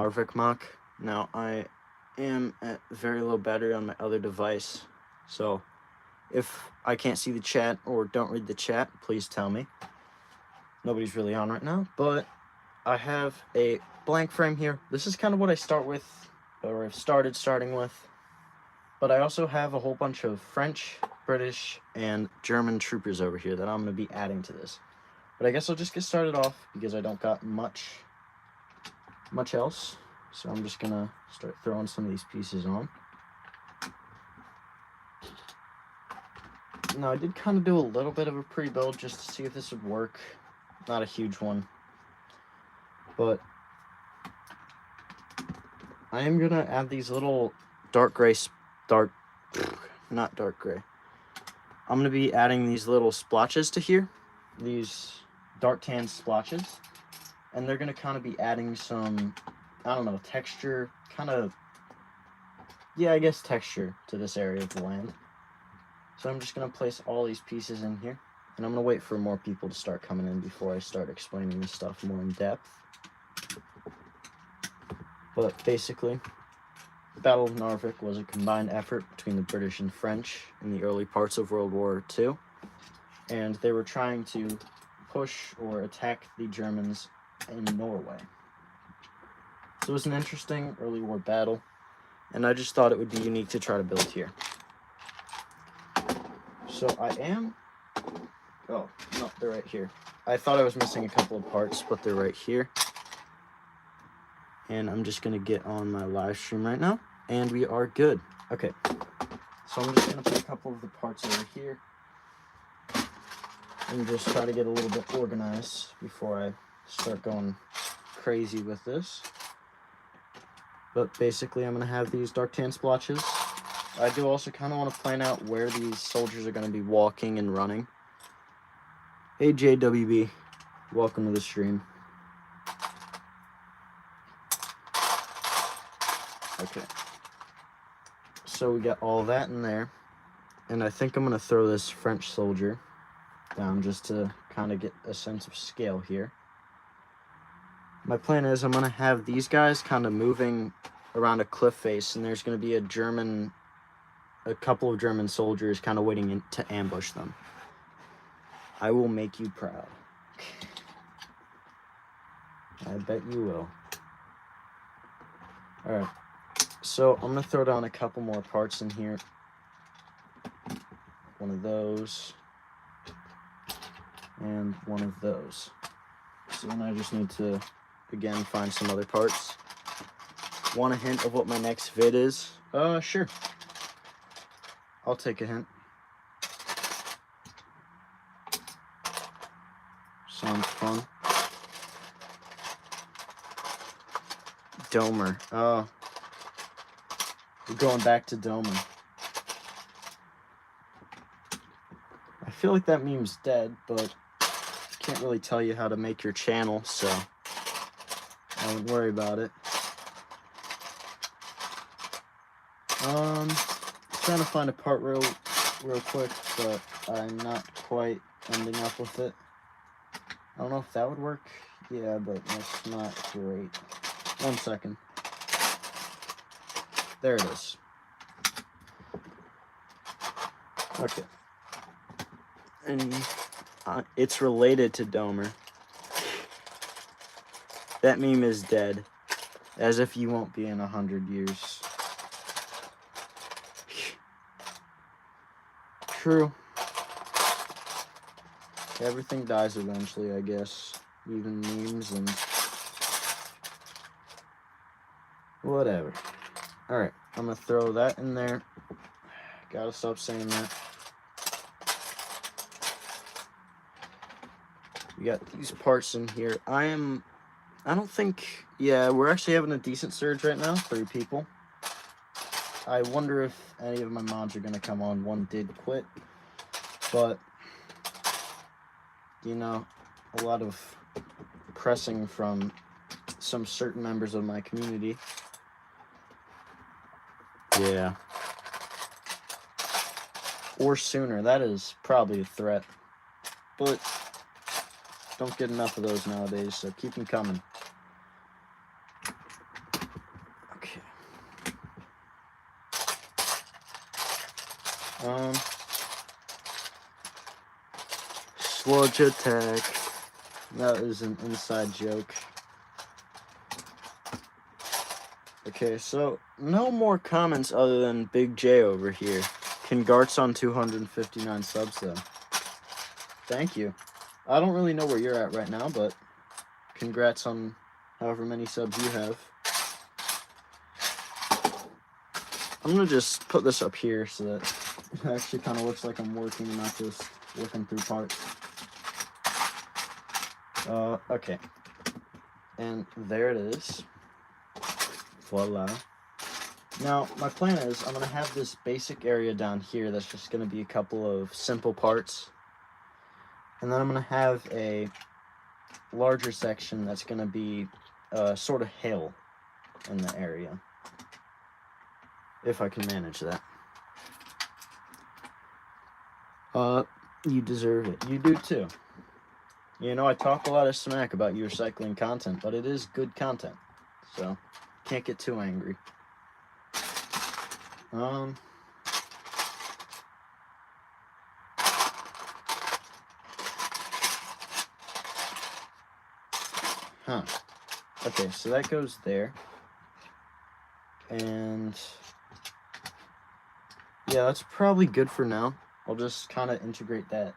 Narvik mock. Now, I am at very low battery on my other device, so if I can't see the chat or don't read the chat, please tell me. Nobody's really on right now, but I have a blank frame here. This is kind of what I start with, or I've starting with, but I also have a whole bunch of French, British, and German troopers over here that I'm going to be adding to this. But I guess I'll just get started off because I don't got much else. So I'm just gonna start throwing some of these pieces on. Now I did kind of do a little bit of a pre-build just to see if this would work. Not a huge one, but I am gonna add these little not dark gray. I'm gonna be adding these little splotches to here, these dark tan splotches, and they're gonna kind of be adding some, I don't know, texture, I guess texture to this area of the land. So I'm just going to place all these pieces in here, and I'm going to wait for more people to start coming in before I start explaining this stuff more in depth. But basically, the Battle of Narvik was a combined effort between the British and French in the early parts of World War II, and they were trying to push or attack the Germans in Norway. So it was an interesting early war battle, and I just thought it would be unique to try to build here. So oh, no, they're right here. I thought I was missing a couple of parts, but they're right here. And I'm just going to get on my live stream right now, and we are good. Okay, so I'm just going to put a couple of the parts over here and just try to get a little bit organized before I start going crazy with this. But basically, I'm going to have these dark tan splotches. I do also kind of want to plan out where these soldiers are going to be walking and running. Hey, JWB. Welcome to the stream. Okay. So we got all that in there. And I think I'm going to throw this French soldier down just to kind of get a sense of scale here. My plan is I'm going to have these guys kind of moving around a cliff face, and there's going to be a couple of German soldiers kind of waiting to ambush them. I will make you proud. I bet you will. Alright, so I'm going to throw down a couple more parts in here. One of those, and one of those. So then I just need to again find some other parts. Want a hint of what my next vid is? Sure. I'll take a hint. Sounds fun. Domer. Oh. We're going back to Domer. I feel like that meme's dead, but I can't really tell you how to make your channel, so I wouldn't worry about it. Trying to find a part real quick, but I'm not quite ending up with it. I don't know if that would work. Yeah, but that's not great. 1 second. There it is. Okay. And it's related to Domer. That meme is dead. As if you won't be in 100 years. True. Everything dies eventually, I guess. Even memes and whatever. Alright, I'm gonna throw that in there. Gotta stop saying that. We got these parts in here. I don't think, yeah, we're actually having a decent surge right now, 3 people. I wonder if any of my mods are going to come on. One did quit, but, you know, a lot of pressing from some certain members of my community. Yeah. Or sooner. That is probably a threat. But don't get enough of those nowadays, so keep them coming. Sludge attack. That is an inside joke. Okay, so no more comments other than Big J over here. Congrats on 259 subs, though. Thank you. I don't really know where you're at right now, but congrats on however many subs you have. I'm going to just put this up here so that it actually kind of looks like I'm working and not just looking through parts. Okay. And there it is. Voila. Now, my plan is I'm going to have this basic area down here that's just going to be a couple of simple parts. And then I'm going to have a larger section that's going to be sort of hill in the area. If I can manage that. You deserve it. You do too. You know, I talk a lot of smack about you recycling content, but it is good content. So, can't get too angry. Okay, so that goes there. And yeah, that's probably good for now. I'll just kind of integrate that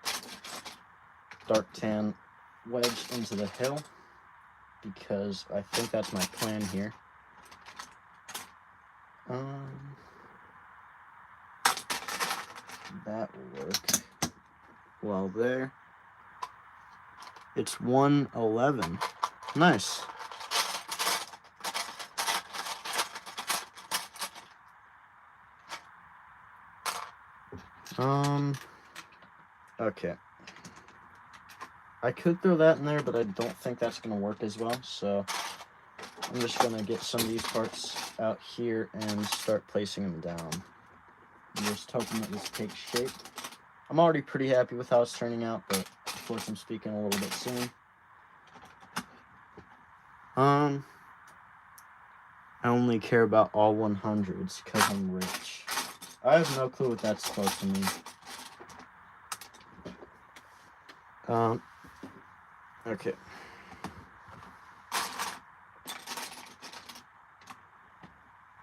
dark tan wedge into the hill because I think that's my plan here. That will work. Well, there. It's 111. Nice. Okay. I could throw that in there, but I don't think that's going to work as well, so I'm just going to get some of these parts out here and start placing them down. I'm just hoping that this takes shape. I'm already pretty happy with how it's turning out, but of course I'm speaking a little bit soon. I only care about all 100s because I'm rich. I have no clue what that's supposed to mean. Okay.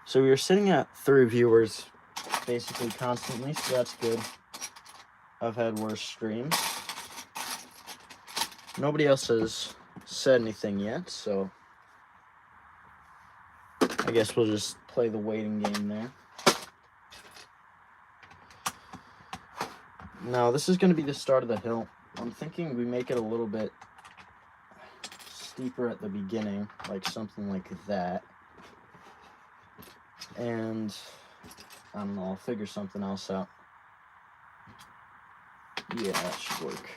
So we are sitting at 3 viewers basically constantly, so that's good. I've had worse streams. Nobody else has said anything yet, so I guess we'll just play the waiting game there. Now, this is going to be the start of the hill. I'm thinking we make it a little bit steeper at the beginning, like something like that. And I don't know, I'll figure something else out. Yeah, that should work.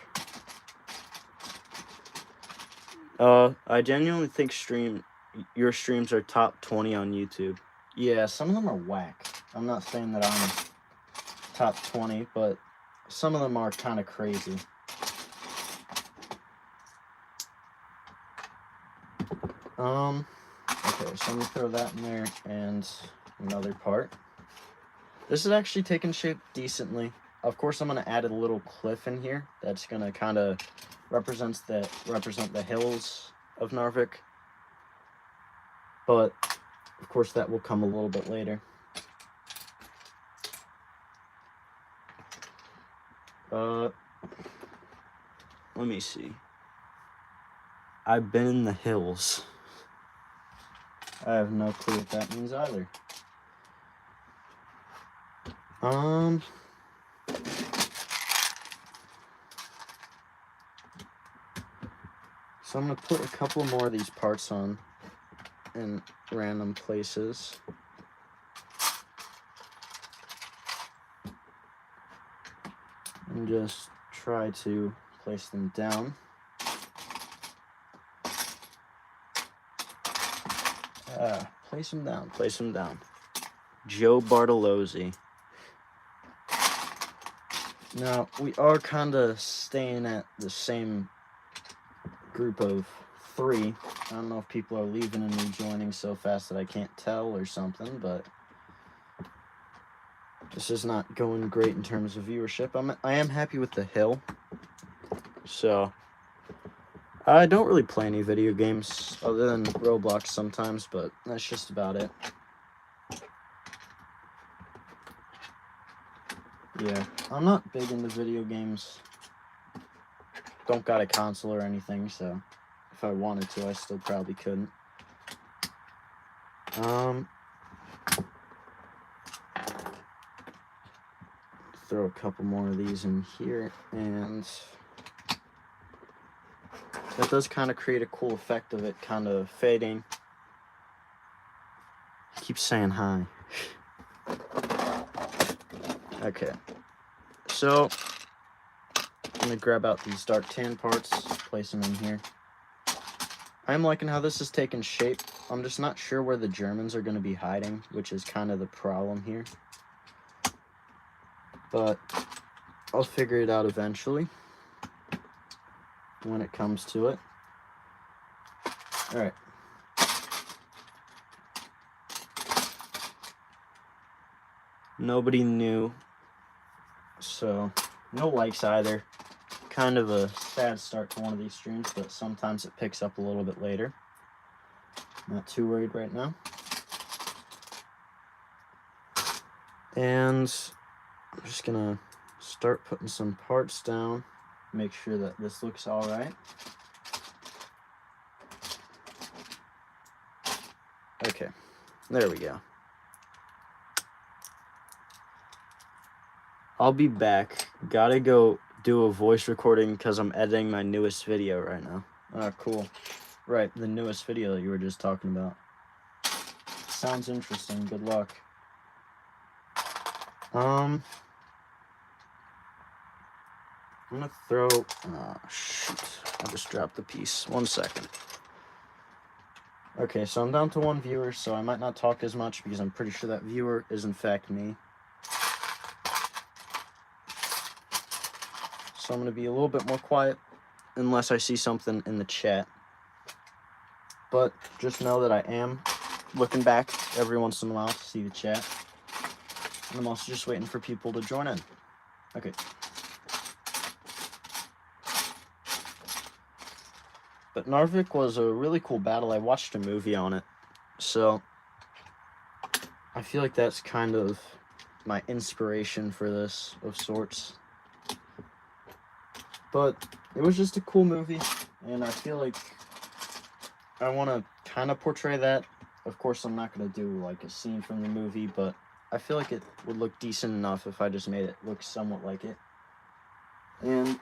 I genuinely think your streams are top 20 on YouTube. Yeah, some of them are whack. I'm not saying that I'm top 20, but some of them are kind of crazy. Okay, so I'm gonna throw that in there and another part. This is actually taking shape decently. Of course, I'm gonna add a little cliff in here. That's gonna kind of represent the hills of Narvik. But of course, that will come a little bit later. Let me see. I've been in the hills. I have no clue what that means either. So I'm going to put a couple more of these parts on in random places. And just try to place them down. Place them down. Joe Bartolozzi. Now, we are kind of staying at the same group of 3. I don't know if people are leaving and rejoining so fast that I can't tell or something, but This is not going great in terms of viewership. I am happy with the hill. So I don't really play any video games other than Roblox sometimes, but that's just about it. Yeah, I'm not big into video games. Don't got a console or anything, so if I wanted to, I still probably couldn't. Throw a couple more of these in here, and that does kind of create a cool effect of it kind of fading. Keep saying hi. Okay, so I'm gonna grab out these dark tan parts, place them in here. I'm liking how this is taking shape. I'm just not sure where the Germans are gonna be hiding, which is kind of the problem here. But I'll figure it out eventually when it comes to it. All right. Nobody knew, so no likes either. Kind of a sad start to one of these streams, but sometimes it picks up a little bit later. Not too worried right now. And I'm just gonna start putting some parts down, make sure that this looks all right. Okay, there we go. I'll be back. Gotta go do a voice recording because I'm editing my newest video right now. Ah, cool. Right, the newest video that you were just talking about. Sounds interesting. Good luck. I'm gonna throw... Oh, shoot. I just dropped the piece. 1 second. Okay, so I'm down to 1 viewer, so I might not talk as much because I'm pretty sure that viewer is in fact me. So I'm going to be a little bit more quiet unless I see something in the chat. But just know that I am looking back every once in a while to see the chat. And I'm also just waiting for people to join in. Okay. But Narvik was a really cool battle. I watched a movie on it. So I feel like that's kind of my inspiration for this of sorts. But it was just a cool movie, and I feel like I want to kind of portray that. Of course, I'm not going to do like a scene from the movie, but I feel like it would look decent enough if I just made it look somewhat like it. And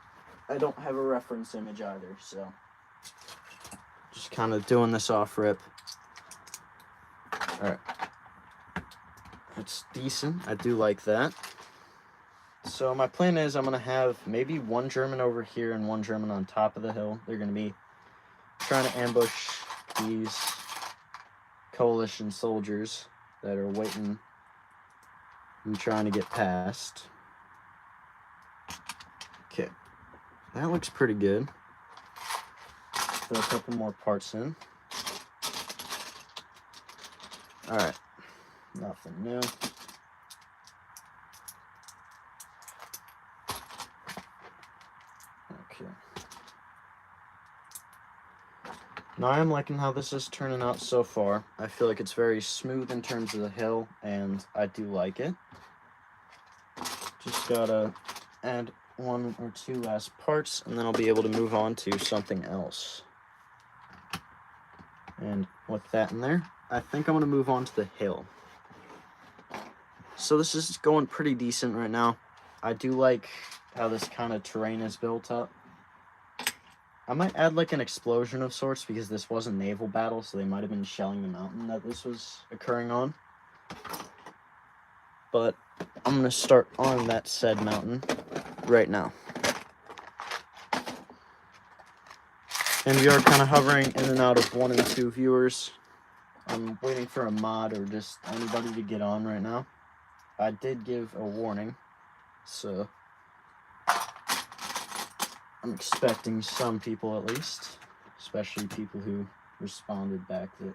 I don't have a reference image either, so just kind of doing this off rip. Alright. It's decent. I do like that. So my plan is I'm going to have maybe 1 German over here and 1 German on top of the hill. They're going to be trying to ambush these coalition soldiers that are waiting and trying to get past. Okay, that looks pretty good. Throw a couple more parts in. Alright, nothing new. Okay. Now I am liking how this is turning out so far. I feel like it's very smooth in terms of the hill, and I do like it. Just gotta add 1 or 2 last parts, and then I'll be able to move on to something else. And with that in there, I think I'm gonna move on to the hill. So this is going pretty decent right now. I do like how this kind of terrain is built up. I might add like an explosion of sorts because this was a naval battle, so they might have been shelling the mountain that this was occurring on. But I'm going to start on that said mountain right now. And we are kind of hovering in and out of 1 and 2 viewers. I'm waiting for a mod or just anybody to get on right now. I did give a warning, so I'm expecting some people at least, especially people who responded back that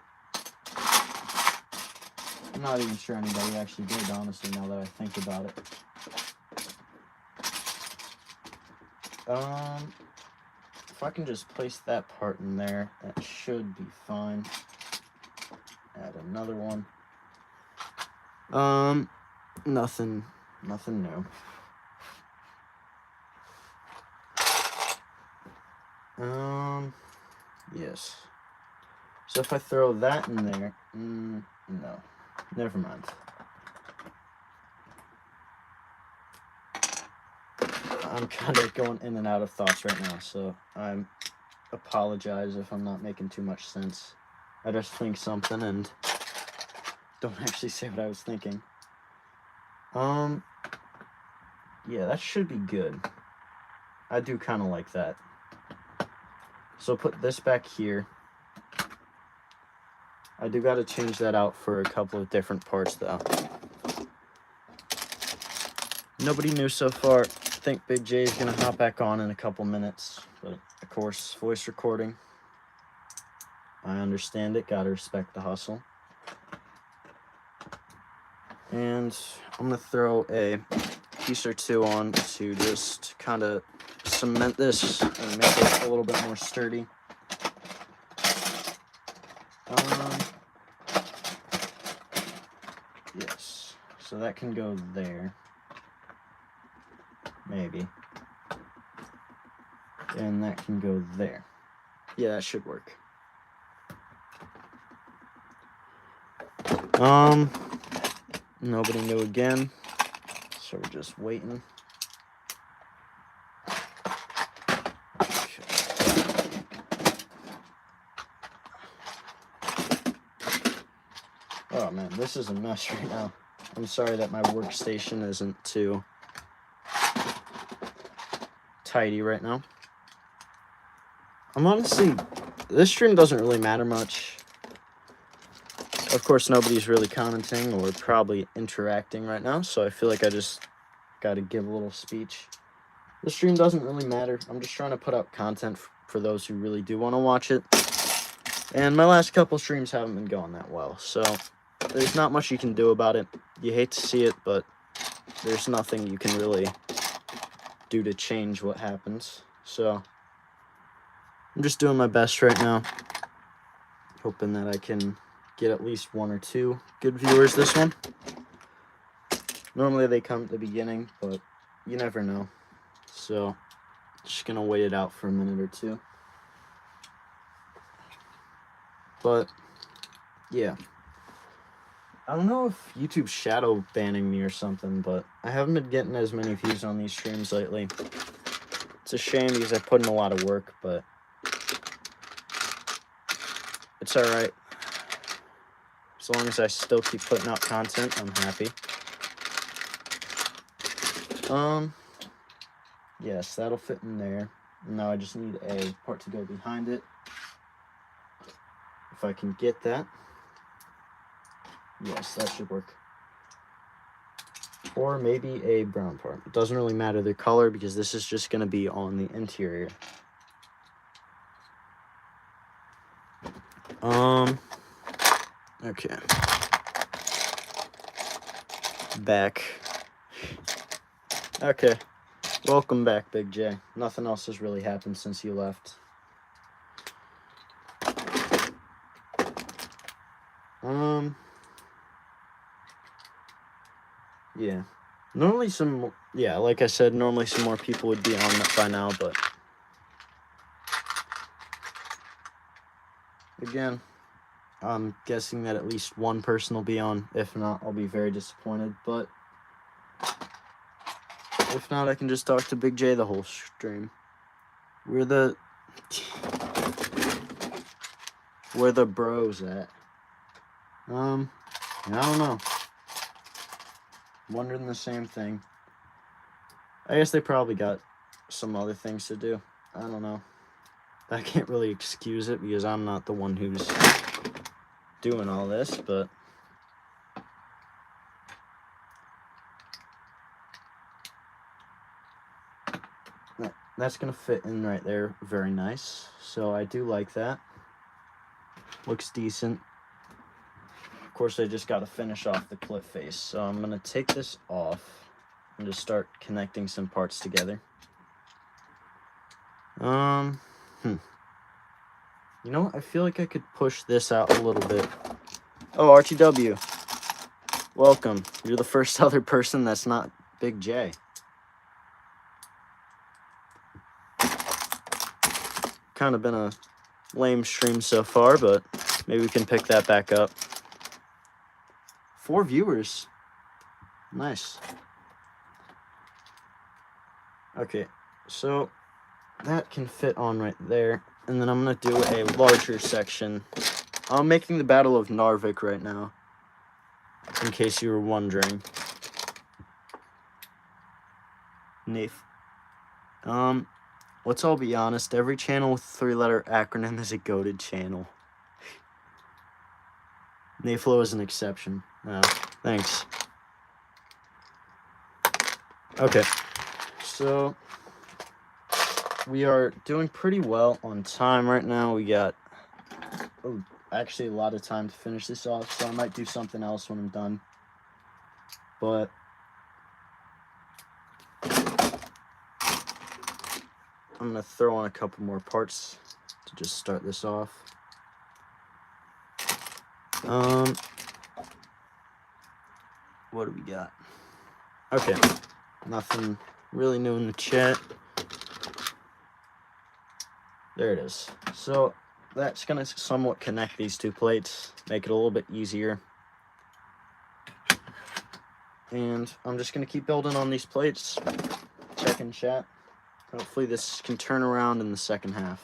I'm not even sure anybody actually did, honestly, now that I think about it. If I can just place that part in there, that should be fine. Add another one. Nothing new. Yes. So if I throw that in there, no, never mind. I'm kind of going in and out of thoughts right now, so I apologize if I'm not making too much sense. I just think something and don't actually say what I was thinking. Yeah, that should be good. I do kind of like that. So put this back here. I do got to change that out for a couple of different parts, though. Nobody knew so far. I think Big J is going to hop back on in a couple minutes. But, of course, voice recording. I understand it. Got to respect the hustle. And I'm going to throw a piece or two on to just kind of cement this and make it a little bit more sturdy. Yes, so that can go there, maybe, and that can go there. Yeah, that should work. Nobody knew again, so we're just waiting. Oh man, this is a mess right now. I'm sorry that my workstation isn't too tidy right now. I'm honestly, this stream doesn't really matter much. Of course, nobody's really commenting or probably interacting right now, so I feel like I just got to give a little speech. The stream doesn't really matter. I'm just trying to put up content for those who really do want to watch it. And my last couple streams haven't been going that well, so there's not much you can do about it. You hate to see it, but there's nothing you can really do to change what happens. So I'm just doing my best right now, hoping that I can get at least 1 or 2 good viewers this one. Normally they come at the beginning, but you never know. So just gonna wait it out for a minute or 2. But yeah, I don't know if YouTube's shadow banning me or something, but I haven't been getting as many views on these streams lately. It's a shame because I put in a lot of work, but it's alright. As long as I still keep putting out content, I'm happy. Yes, that'll fit in there. Now I just need a part to go behind it. If I can get that. Yes, that should work. Or maybe a brown part. It doesn't really matter the color because this is just going to be on the interior. Okay. Back. Okay. Welcome back, Big J. Nothing else has really happened since you left. Yeah. Normally like I said, normally some more people would be on by now, but again, I'm guessing that at least one person will be on. If not, I'll be very disappointed, but if not, I can just talk to Big J the whole stream. Where the bros at? I don't know. Wondering the same thing. I guess they probably got some other things to do. I don't know. I can't really excuse it because I'm not the one who's doing all this, but that's gonna fit in right there very nice. So I do like that. Looks decent. Of course, I just got to finish off the clip face. So I'm going to take this off and just start connecting some parts together. You know what? I feel like I could push this out a little bit. Oh, RTW. Welcome. You're the first other person that's not Big J. Kind of been a lame stream so far, but maybe we can pick that back up. 4 viewers. Nice. Okay, so that can fit on right there. And then I'm going to do a larger section. I'm making the Battle of Narvik right now, in case you were wondering. Let's all be honest. Every channel with a 3-letter acronym is a goated channel. Naflo is an exception. Thanks. Okay, so we are doing pretty well on time right now. We got actually a lot of time to finish this off, so I might do something else when I'm done. But I'm going to throw on a couple more parts to just start this off. What do we got? Okay, nothing really new in the chat. There it is. So that's going to somewhat connect these 2 plates, make it a little bit easier. And I'm just going to keep building on these plates, checking chat. Hopefully this can turn around in the second half.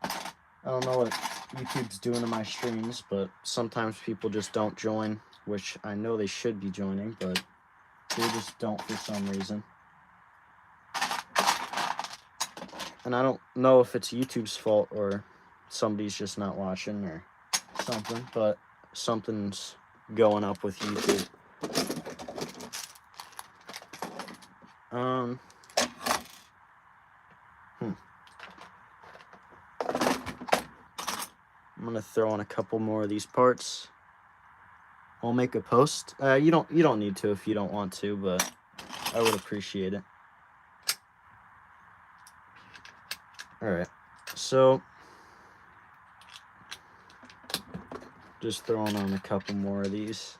I don't know what YouTube's doing to my streams, but sometimes people just don't join, which I know they should be joining, but they just don't for some reason. And I don't know if it's YouTube's fault or somebody's just not watching or something, but something's going up with YouTube. I'm gonna throw on a couple more of these parts. I'll make a post. You don't need to if you don't want to, but I would appreciate it. All right, so just throwing on a couple more of these,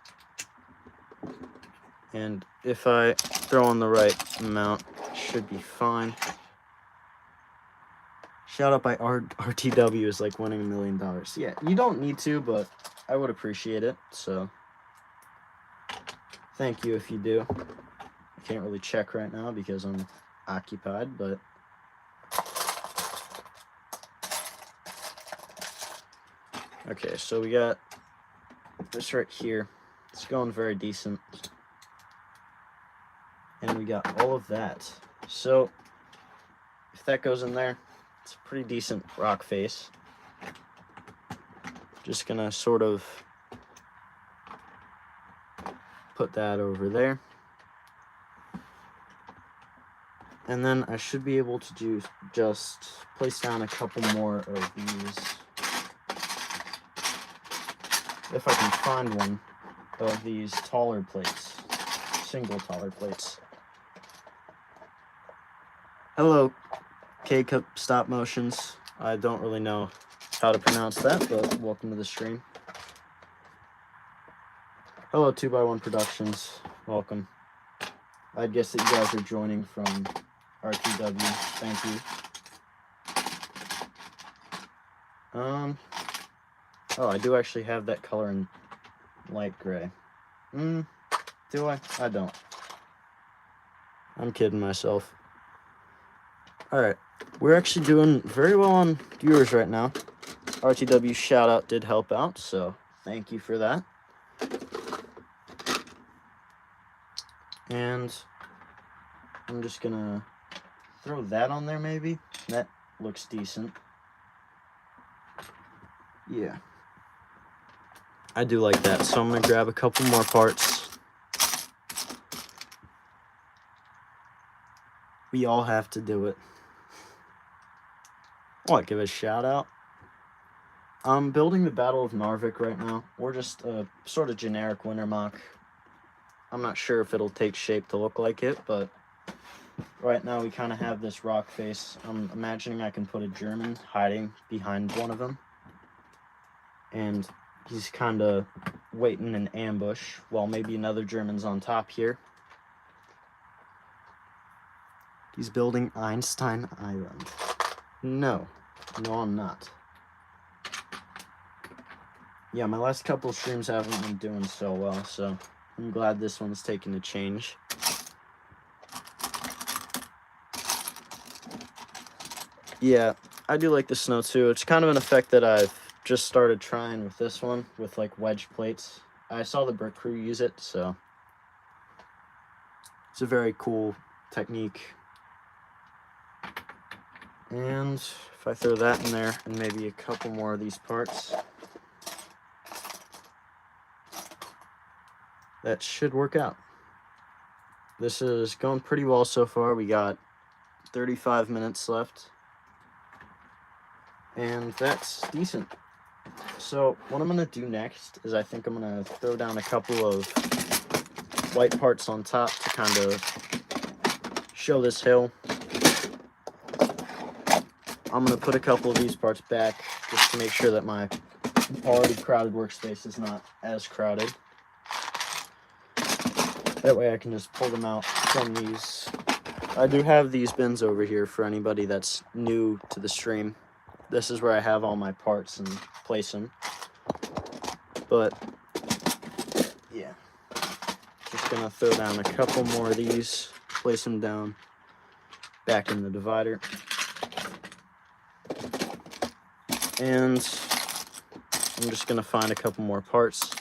and if I throw on the right amount, it should be fine. Shout out by RTW is like winning $1 million. Yeah, you don't need to, but I would appreciate it. So thank you if you do. I can't really check right now because I'm occupied, but okay, so we got this right here. It's going very decent. And we got all of that. So if that goes in there, it's a pretty decent rock face. Just gonna sort of put that over there. And then I should be able to just place down a couple more of these. If I can find one of these taller plates. Single taller plates. Hello, K-Cup Stop Motions. I don't really know how to pronounce that, but welcome to the stream. Hello, 2x1 Productions. Welcome. I guess that you guys are joining from RTW. Thank you. Oh, I do actually have that color in light gray. Do I? I don't. I'm kidding myself. Alright, we're actually doing very well on viewers right now. RTW shout out did help out, so thank you for that. And I'm just gonna throw that on there maybe. That looks decent. Yeah. I do like that, so I'm gonna grab a couple more parts. We all have to do it. I want to give a shout out. I'm building the Battle of Narvik right now. We're just a sort of generic winter mock. I'm not sure if it'll take shape to look like it, but right now we kind of have this rock face. I'm imagining I can put a German hiding behind one of them. And he's kind of waiting in ambush while maybe another German's on top here. He's building Einstein Island. No, I'm not. Yeah, my last couple streams haven't been doing so well, so I'm glad this one's taking a change. Yeah, I do like the snow too. It's kind of an effect that I've just started trying with this one, with like wedge plates. I saw the Brick Crew use it, so it's a very cool technique. And if I throw that in there and maybe a couple more of these parts, that should work out. This is going pretty well so far. We got 35 minutes left, and that's decent. So what I'm going to do next is I think I'm going to throw down a couple of white parts on top to kind of show this hill. I'm going to put a couple of these parts back just to make sure that my already crowded workspace is not as crowded. That way I can just pull them out from these. I do have these bins over here for anybody that's new to the stream. This is where I have all my parts and place them. But yeah, just gonna throw down a couple more of these, place them down back in the divider. And I'm just gonna find a couple more parts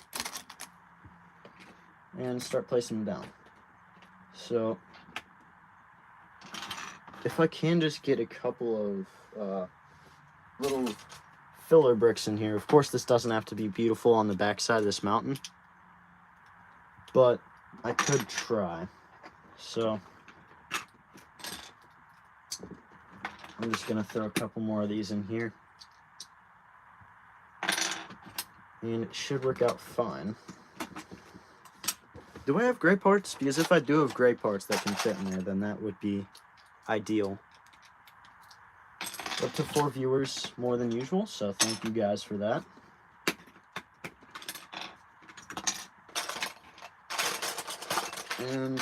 and start placing them down. So if I can just get a couple of little filler bricks in here. Of course, this doesn't have to be beautiful on the backside of this mountain, but I could try. So I'm just gonna throw a couple more of these in here, and it should work out fine. Do I have gray parts? Because if I do have gray parts that can fit in there, then that would be ideal. Up to 4 viewers, more than usual, so thank you guys for that. And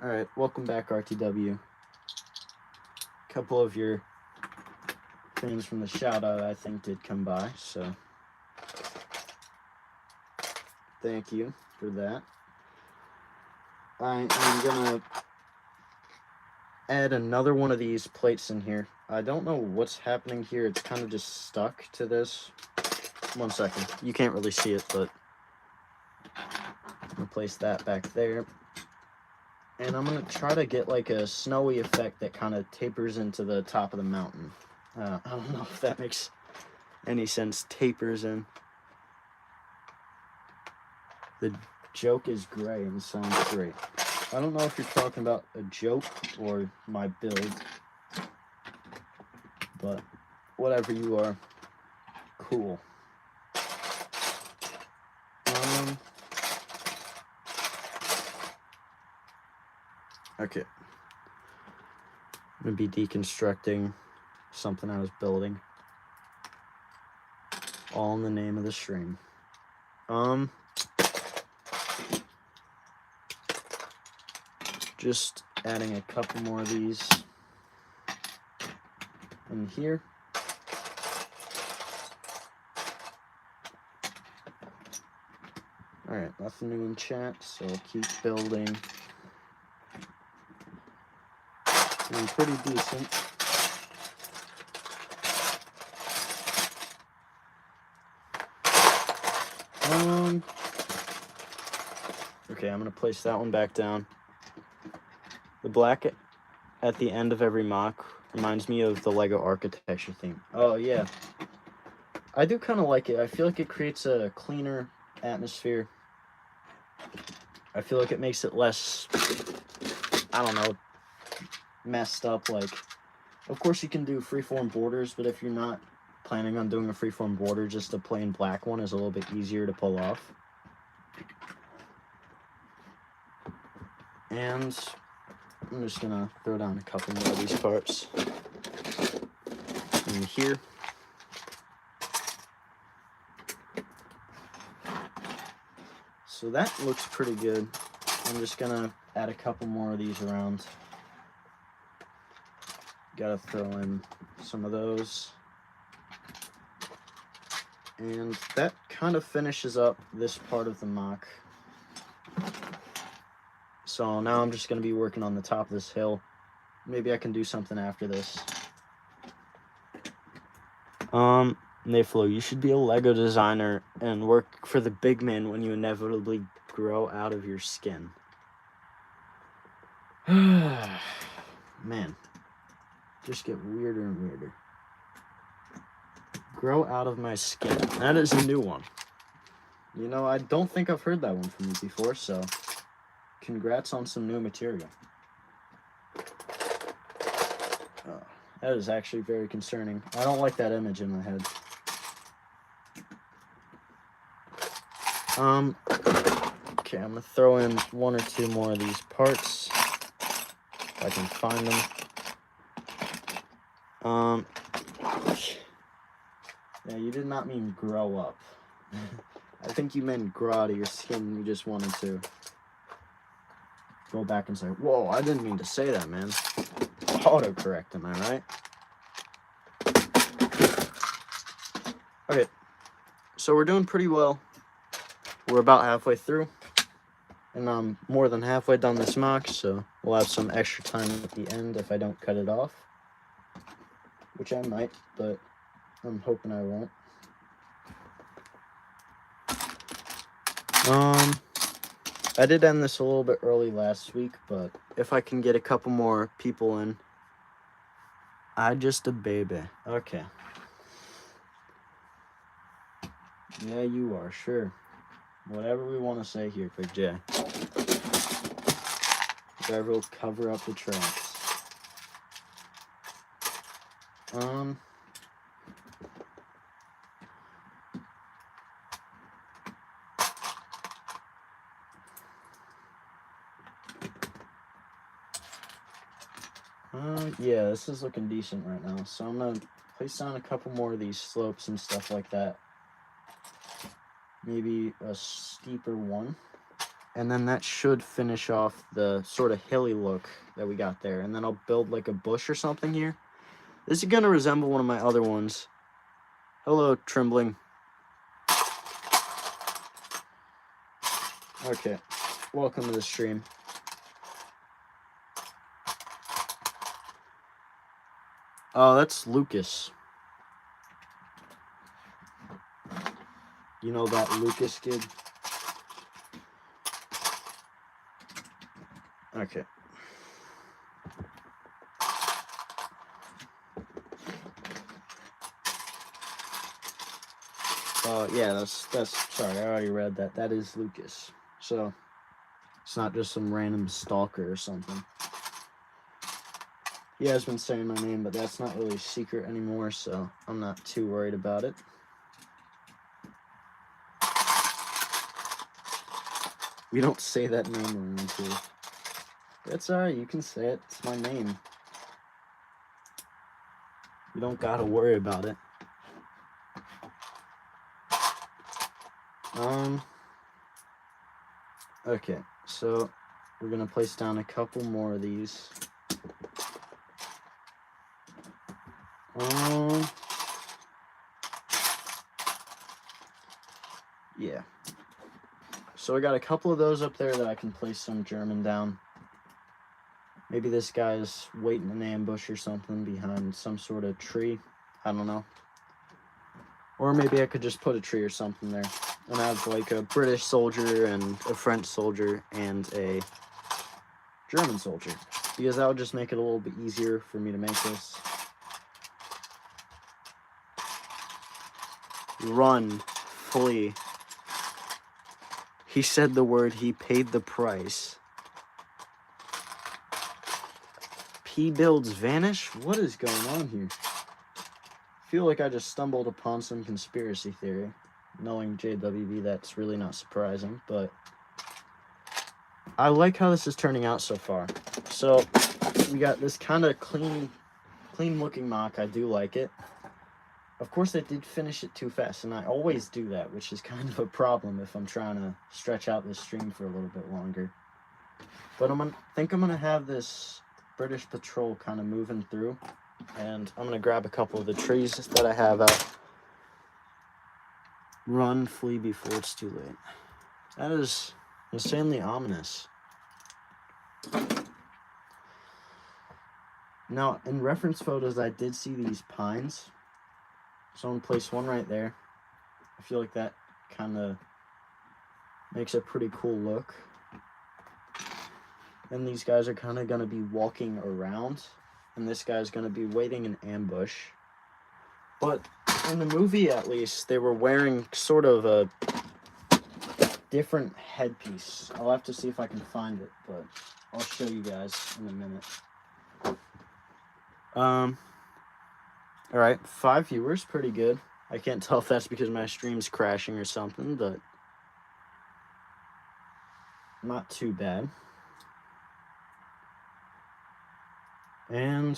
alright, welcome back, RTW. A couple of your things from the shout out I think did come by, so thank you for that. I am gonna add another one of these plates in here. I don't know what's happening here. It's kind of just stuck to this. 1 second. You can't really see it, but I'm gonna place that back there. And I'm gonna try to get like a snowy effect that kind of tapers into the top of the mountain. I don't know if that makes any sense. Tapers in. The joke is gray and sounds great. I don't know if you're talking about a joke or my build, but whatever you are, cool. Okay. I'm gonna be deconstructing something I was building, all in the name of the stream. Just adding a couple more of these in here. Alright, nothing new in chat, so I'll keep building. Doing pretty decent. Okay, I'm gonna place that one back down. The black at the end of every mock reminds me of the Lego architecture theme. Oh yeah, I do kind of like it. I feel like it creates a cleaner atmosphere. I feel like it makes it less, I don't know, messed up. Like, of course you can do freeform borders, but if you're not planning on doing a freeform border, just a plain black one is a little bit easier to pull off. And I'm just gonna throw down a couple more of these parts in here. So that looks pretty good. I'm just gonna add a couple more of these around. Gotta throw in some of those. And that kind of finishes up this part of the mock. So now I'm just gonna be working on the top of this hill. Maybe I can do something after this. Naflo, you should be a Lego designer and work for the big man when you inevitably grow out of your skin. Man, just get weirder and weirder. Grow out of my skin. That is a new one. You know, I don't think I've heard that one from you before, so congrats on some new material. That is actually very concerning. I don't like that image in my head. Okay, I'm gonna throw in one or two more of these parts if I can find them. Yeah, you did not mean grow up. I think you meant grow out of your skin. You just wanted to go back and say, whoa, I didn't mean to say that, man. Autocorrect, am I right? Okay, so we're doing pretty well. We're about halfway through, and I'm more than halfway done this mock, so we'll have some extra time at the end if I don't cut it off, which I might, but I'm hoping I won't. I did end this a little bit early last week, but if I can get a couple more people in, I just a baby. Okay. Yeah, you are, sure. Whatever we want to say here, Big J. Whatever will cover up the tracks. Yeah, this is looking decent right now. So I'm gonna place down a couple more of these slopes and stuff like that. Maybe a steeper one. And then that should finish off the sort of hilly look that we got there. And then I'll build like a bush or something here. This is gonna resemble one of my other ones. Hello, Trembling. Okay, welcome to the stream. Oh, that's Lucas. You know that Lucas kid? Okay. Yeah, that's sorry, I already read that. That is Lucas. So it's not just some random stalker or something. He has been saying my name, but that's not really a secret anymore, so I'm not too worried about it. We don't say that name around here. That's alright, you can say it. It's my name. You don't gotta worry about it. Okay, so we're gonna place down a couple more of these. Yeah. So I got a couple of those up there that I can place some German down. Maybe this guy's waiting in ambush or something behind some sort of tree. I don't know. Or maybe I could just put a tree or something there. And have like a British soldier and a French soldier and a German soldier. Because that would just make it a little bit easier for me to make this. Run. Flee. He said the word, he paid the price. JP builds vanish? What is going on here? I feel like I just stumbled upon some conspiracy theory. Knowing JWB, that's really not surprising, but I like how this is turning out so far. So we got this kind of clean looking mock. I do like it. Of course, I did finish it too fast, and I always do that, which is kind of a problem if I'm trying to stretch out this stream for a little bit longer. But I think I'm gonna have this British patrol kind of moving through, and I'm gonna grab a couple of the trees that I have out. Run, flee before it's too late. That is insanely ominous. Now, in reference photos, I did see these pines. So I'm gonna place one right there. I feel like that kind of makes a pretty cool look. And these guys are kind of gonna be walking around, and this guy's gonna be waiting in ambush. But in the movie, at least, they were wearing sort of a different headpiece. I'll have to see if I can find it, but I'll show you guys in a minute. Alright, 5 viewers, pretty good. I can't tell if that's because my stream's crashing or something, but not too bad. And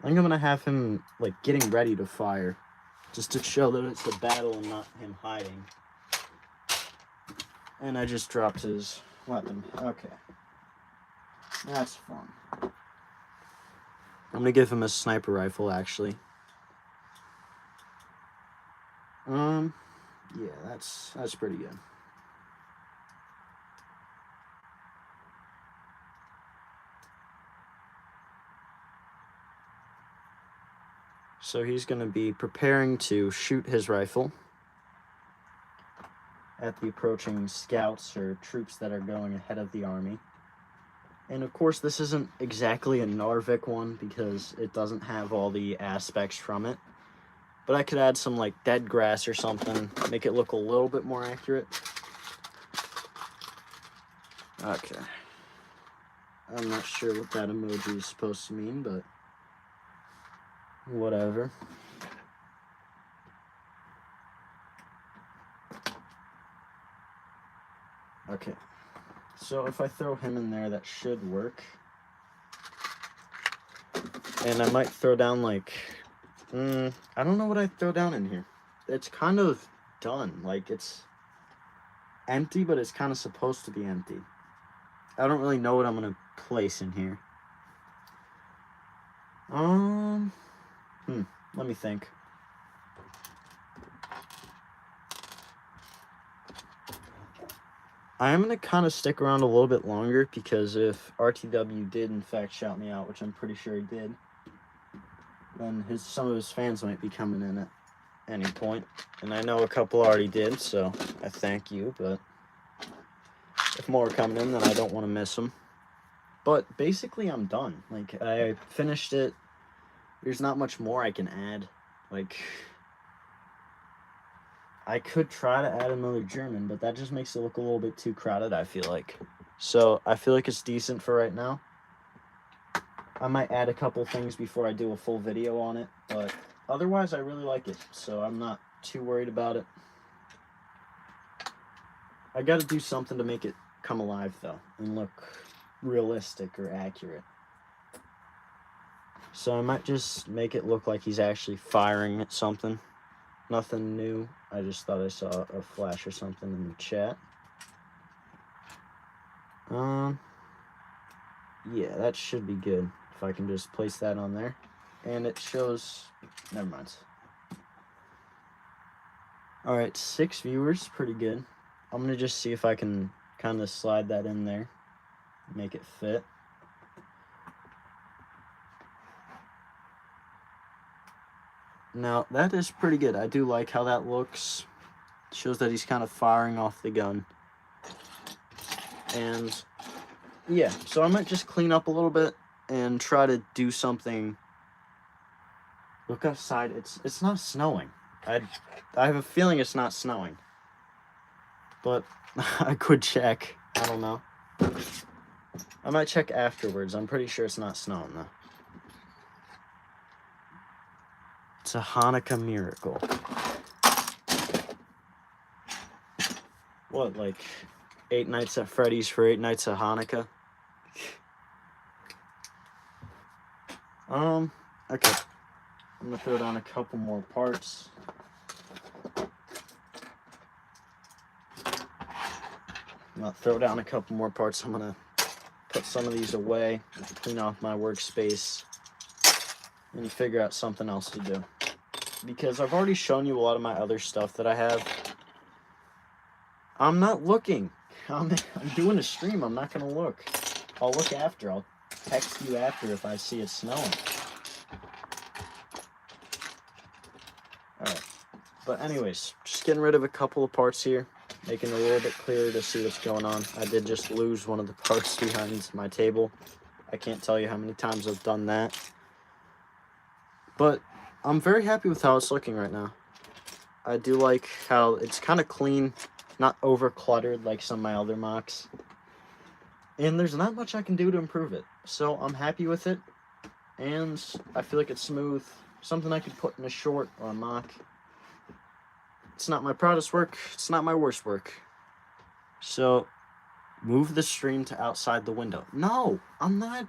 I think I'm gonna have him like getting ready to fire, just to show that it's a battle and not him hiding. And I just dropped his weapon. Okay, that's fun. I'm gonna give him a sniper rifle, actually. Yeah, that's pretty good. So he's gonna be preparing to shoot his rifle at the approaching scouts or troops that are going ahead of the army. And of course, this isn't exactly a Narvik one because it doesn't have all the aspects from it. But I could add some like dead grass or something, make it look a little bit more accurate. Okay. I'm not sure what that emoji is supposed to mean, but whatever. Okay. So if I throw him in there, that should work. And I might throw down like, I don't know what I'd throw down in here. It's kind of done. Like it's empty, but it's kind of supposed to be empty. I don't really know what I'm going to place in here. Let me think. I am going to kind of stick around a little bit longer because if RTW did in fact shout me out, which I'm pretty sure he did, then some of his fans might be coming in at any point. And I know a couple already did, so I thank you, but if more are coming in, then I don't want to miss them. But basically, I'm done. Like, I finished it. There's not much more I can add. Like, I could try to add another German, but that just makes it look a little bit too crowded, I feel like. So, I feel like it's decent for right now. I might add a couple things before I do a full video on it, but otherwise, I really like it. So, I'm not too worried about it. I gotta do something to make it come alive, though, and look realistic or accurate. So, I might just make it look like he's actually firing at something. Nothing new. I just thought I saw a flash or something in the chat. Yeah, that should be good. If I can just place that on there. And it shows... Never mind. Alright, 6 viewers. Pretty good. I'm going to just see if I can kind of slide that in there. Make it fit. Now, that is pretty good. I do like how that looks. It shows that he's kind of firing off the gun. And, yeah. So I might just clean up a little bit and try to do something. Look outside. It's not snowing. I have a feeling it's not snowing. But I could check. I don't know. I might check afterwards. I'm pretty sure it's not snowing, though. It's a Hanukkah miracle. What, like 8 Nights at Freddy's for 8 Nights at Hanukkah? Okay. I'm gonna throw down a couple more parts. I'm gonna throw down a couple more parts. I'm gonna put some of these away, clean off my workspace, and figure out something else to do. Because I've already shown you a lot of my other stuff that I have. I'm not looking. I'm doing a stream. I'm not gonna look. I'll look after. I'll text you after if I see it snowing. Alright. But anyways, just getting rid of a couple of parts here. Making it a little bit clearer to see what's going on. I did just lose one of the parts behind my table. I can't tell you how many times I've done that. But I'm very happy with how it's looking right now. I do like how it's kind of clean, not over cluttered like some of my other mocks. And there's not much I can do to improve it. So I'm happy with it. And I feel like it's smooth. Something I could put in a short or a mock. It's not my proudest work. It's not my worst work. So, move the stream to outside the window. No, I'm not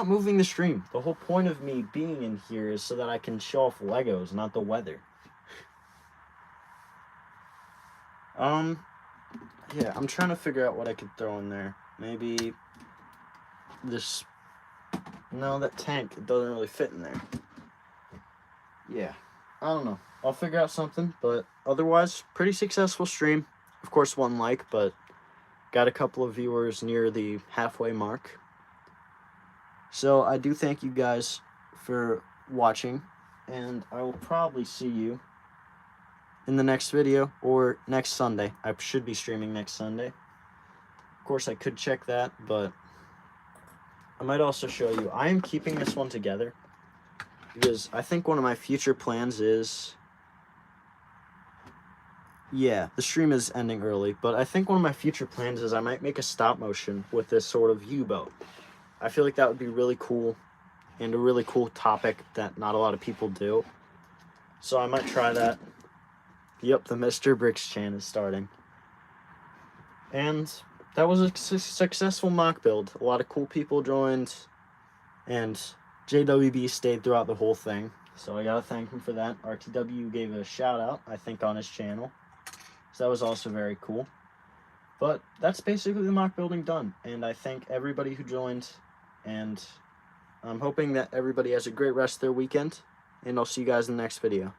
moving the stream. The whole point of me being in here is so that I can show off Legos, not the weather. Yeah, I'm trying to figure out what I could throw in there. Maybe this... No, that tank, it doesn't really fit in there. Yeah, I don't know. I'll figure out something, but otherwise, pretty successful stream. Of course, 1 like, but got a couple of viewers near the halfway mark. So I do thank you guys for watching, and I will probably see you in the next video or next Sunday. I should be streaming next Sunday. Of course, I could check that, but I might also show you. I am keeping this one together because I think one of my future plans is... Yeah, the stream is ending early, but I think one of my future plans is I might make a stop motion with this sort of U-boat. I feel like that would be really cool and a really cool topic that not a lot of people do. So I might try that. Yep, the Mr. Bricks chan is starting. And that was a successful mock build. A lot of cool people joined, and JWB stayed throughout the whole thing. So I gotta thank him for that. RTW gave a shout out, I think, on his channel. So that was also very cool. But that's basically the mock building done. And I thank everybody who joined. And I'm hoping that everybody has a great rest of their weekend. And I'll see you guys in the next video.